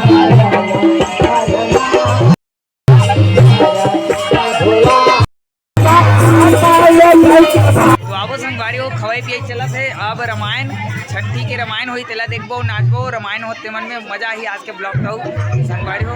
तो आबो संगवारी हो खवाई पियाई चला थे। अब रामायण छठी के रामायण हुई तेला देखबो नाचबो रामायण होते मन में मजा ही आज के ब्लॉग तो संगवारी हो।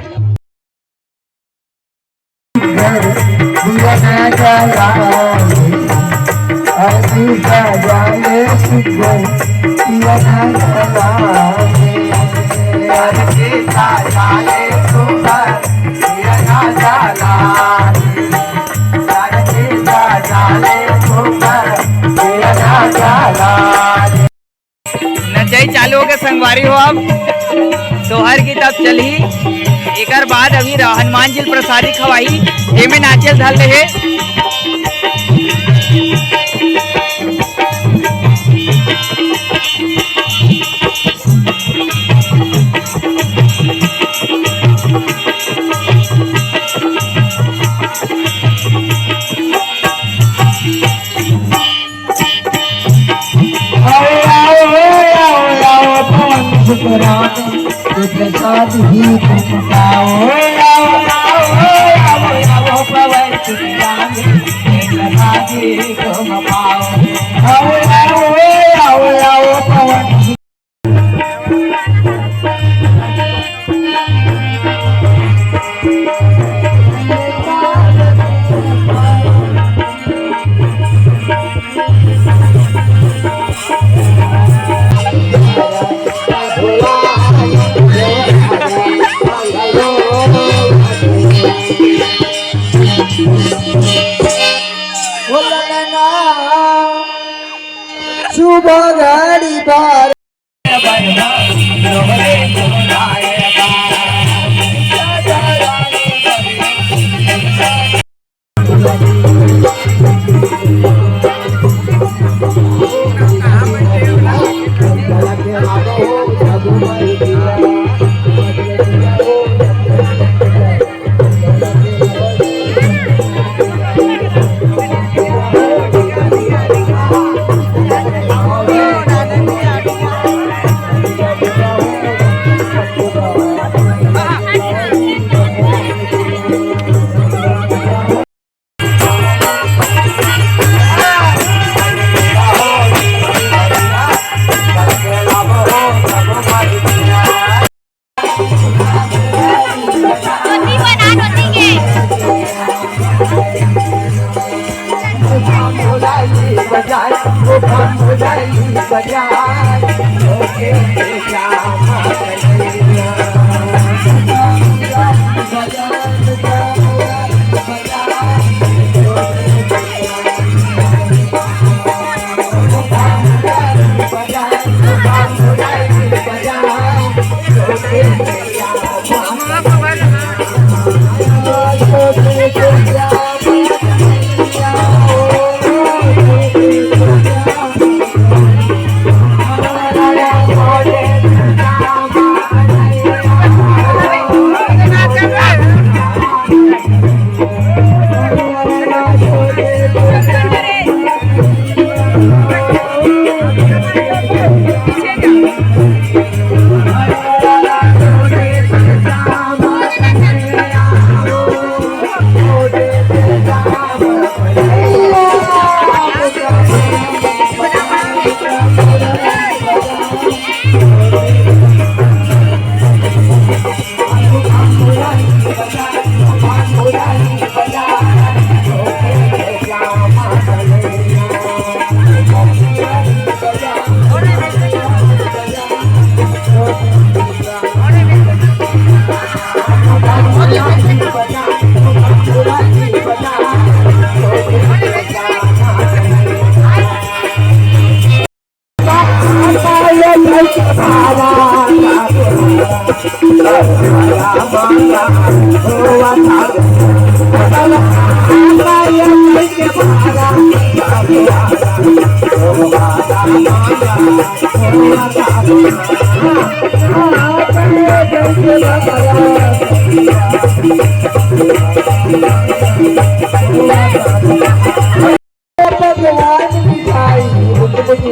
नचाई चालू हो के संगवारी हो। अब सोहर की तब चली एक बाद अभी हनुमान जी प्रसादी खवाई जेमे नाचल धल रहे। प्रसाद ही आओ शुभ घड़ी बार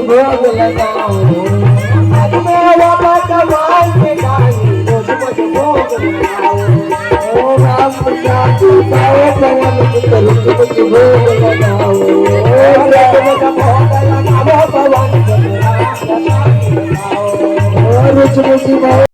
भोग लगाओ मुझ भोग लगाओ मुझ भोग लगाओ पवन रुच मुझ भोग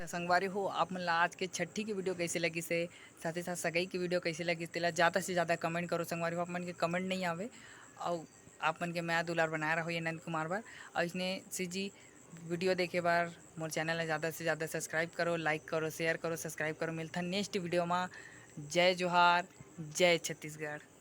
संगवारी हो आप मन ला आज के छठी की वीडियो कैसे लगी से साथ ही साथ सगाई की वीडियो कैसे लगी तेला ज़्यादा से ज़्यादा कमेंट करो संगवारी हो आप मन के कमेंट नहीं आवे और आप मन के मैं दुलार बनाया रहो ये नंद कुमार बार और इसने सी जी वीडियो देखे बार मोर चैनल ला ज़्यादा से ज़्यादा सब्सक्राइब करो लाइक करो शेयर करो सब्सक्राइब करो मिलता नेक्स्ट वीडियो में जय जोहार जय छत्तीसगढ़।